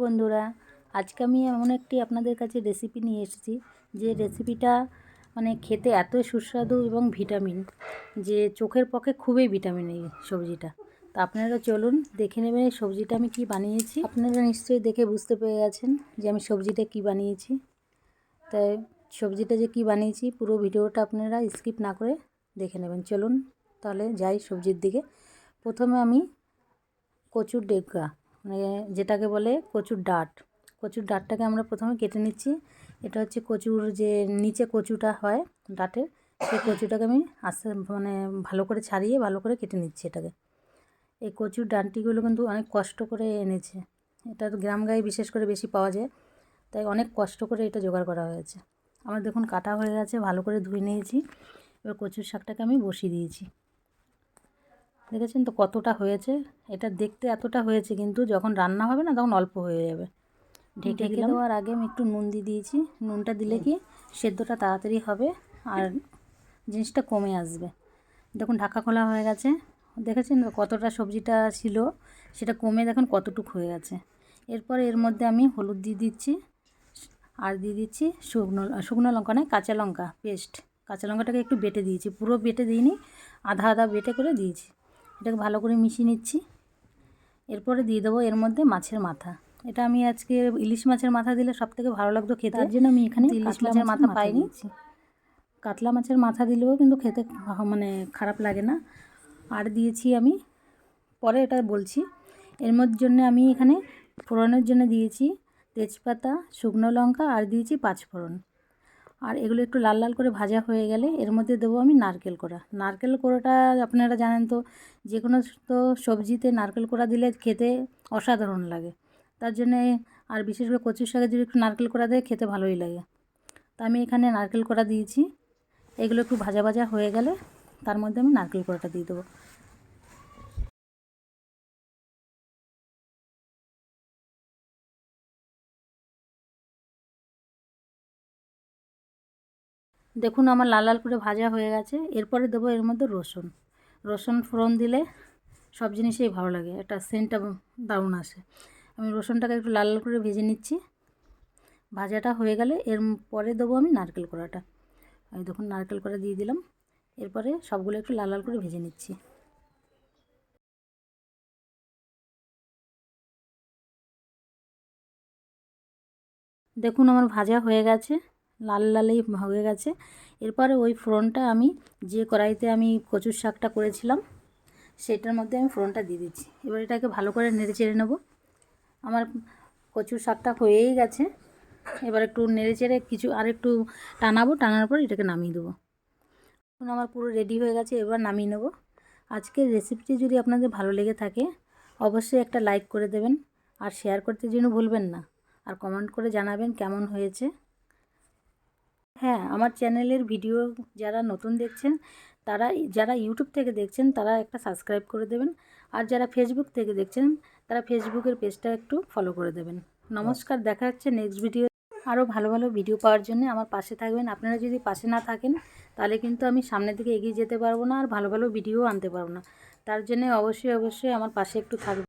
বন্ধুরা, আজকে আমি এমন একটি আপনাদের কাছে রেসিপি নিয়ে এসেছি যে রেসিপিটা মানে খেতে এত সুস্বাদু এবং ভিটামিন, যে চোখের পক্ষে খুবই ভিটামিন এই সবজিটা। তা আপনারা চলুন দেখে নেবেন এই সবজিটা আমি কি বানিয়েছি। আপনারা নিশ্চয়ই দেখে বুঝতে পেরে গেছেন যে আমি সবজিটা কি বানিয়েছি। তাই সবজিটা যে কি বানিয়েছি পুরো ভিডিওটা আপনারা স্কিপ না করে দেখে নেবেন। চলুন তাহলে যাই সবজির দিকে। প্রথমে আমি কচুর ডেগা, মানে যেটাকে বলে কচুর ডাঁটটাকে আমরা প্রথমে কেটে নিচ্ছি। এটা হচ্ছে কচুর যে নিচে কচুটা হয় ডাঁটের, সেই কচুটাকে আমি মানে ভালো করে ছাড়িয়ে ভালো করে কেটে নিচ্ছি এটাকে। এই কচুর ডাঁটিগুলো কিন্তু অনেক কষ্ট করে এনেছে, এটা তো গ্রাম গায়ে বিশেষ করে বেশি পাওয়া যায়, তাই অনেক কষ্ট করে এটা জোগাড় করা হয়েছে। আমার দেখুন কাটা হয়ে গেছে, ভালো করে ধুয়ে নিয়েছি। এবার কচুর শাকটাকে আমি বসিয়ে দিয়েছি। দেখেছেন তো কতটা হয়েছে, এটা দেখতে এতটা হয়েছে কিন্তু যখন রান্না হবে না তখন অল্প হয়ে যাবে। ঢেকে দেওয়ার আগে আমি একটু নুন দিয়ে দিয়েছি। নুনটা দিলে কি সেদ্ধটা তাড়াতাড়ি হবে আর জিনিসটা কমে আসবে। দেখুন ঢাকা খোলা হয়ে গেছে, দেখেছেন কতটা সবজিটা ছিল সেটা কমে দেখুন কতটুকু হয়ে গেছে। এরপরে এর মধ্যে আমি হলুদ দিয়ে দিচ্ছি আর দিয়ে দিচ্ছি শুকনো লঙ্কা নয়, কাঁচা লঙ্কা পেস্ট। কাঁচা লঙ্কাটাকে একটু বেটে দিয়েছি, পুরো বেটে দিইনি, আধা আধা বেটে করে দিয়েছি। এটাকে ভালো করে মিশিয়ে নিচ্ছি। এরপরে দিয়ে দেবো এর মধ্যে মাছের মাথা। এটা আমি আজকে ইলিশ মাছের মাথা দিলে সবথেকে ভালো লাগতো খেতে, তার জন্য আমি এখানে ইলিশ মাছের মাথা পাইনি। কাতলা মাছের মাথা দিলেও কিন্তু খেতে মানে খারাপ লাগে না। আর দিয়েছি আমি, পরে এটা বলছি। এর মধ্যে জন্য আমি এখানে ফোড়নের জন্য দিয়েছি তেজপাতা, শুকনো লঙ্কা আর দিয়েছি পাঁচফোড়ন। আর এগুলো একটু লাল লাল করে ভাজা হয়ে গেলে এর মধ্যে দেবো আমি নারকেল কোড়া। নারকেল কোড়াটা আপনারা জানেন তো, যে কোনো তো সবজিতে নারকেল কোড়া দিলে খেতে অসাধারণ লাগে। তার জন্যে আর বিশেষ করে কচুর শাকে যদি একটু নারকেল কোড়া দেয় খেতে ভালোই লাগে। তা আমি এখানে নারকেল কোড়া দিয়েছি। এগুলো একটু ভাজা ভাজা হয়ে গেলে তার মধ্যে আমি নারকেল কোড়াটা দিয়ে দেবো। দেখুন আমার লাল লাল করে ভাজা হয়ে গেছে। এরপরে দেবো এর মধ্যে রসুন ফোড়ন দিলে সব জিনিসেই ভালো লাগে, একটা সেন্টটা দারুণ আসে। আমি রসুনটাকে একটু লাল লাল করে ভেজে নিচ্ছি। ভাজাটা হয়ে গেলে এর পরে দেবো আমি নারকেল কোড়াটা। আমি দেখুন নারকেল কোড়া দিয়ে দিলাম। এরপরে সবগুলো একটু লাল লাল করে ভেজে নিচ্ছি। দেখুন আমার ভাজা হয়ে গেছে, লাল লালই হয়ে গেছে। এরপরে ওই ফোড়নটা আমি যে কড়াইতে আমি কচুর শাকটা করেছিলাম সেটার মধ্যে আমি ফোড়নটা দিয়ে দিচ্ছি। এবার এটাকে ভালো করে নেড়ে চেড়ে নেবো। আমার কচুর শাকটা হয়েই গেছে। এবার একটু নেড়ে চেড়ে আর একটু টানার পর এটাকে নামিয়ে দেবো। এখন আমার পুরো রেডি হয়ে গেছে, এবার নামিয়ে নেব। আজকের রেসিপিটি যদি আপনাদের ভালো লেগে থাকে অবশ্যই একটা লাইক করে দেবেন আর শেয়ার করতে যেন ভুলবেন না, আর কমেন্ট করে জানাবেন কেমন হয়েছে। হ্যাঁ, আমার চ্যানেলের ভিডিও যারা নতুন দেখছেন, যারা ইউটিউব থেকে দেখছেন তারা একটা সাবস্ক্রাইব করে দেবেন, আর যারা ফেসবুক থেকে দেখছেন তারা ফেসবুকের পেজটা একটু ফলো করে দেবেন। নমস্কার, দেখা হচ্ছে নেক্সট ভিডিও। আরও ভালো ভালো ভিডিও পাওয়ার জন্য আমার পাশে থাকবেন। আপনারা যদি পাশে না থাকেন তাহলে কিন্তু আমি সামনের দিকে এগিয়ে যেতে পারবো না আর ভালো ভালো ভিডিও আনতে পারবো না। তার জন্য অবশ্যই আমার পাশে একটু থাকবেন।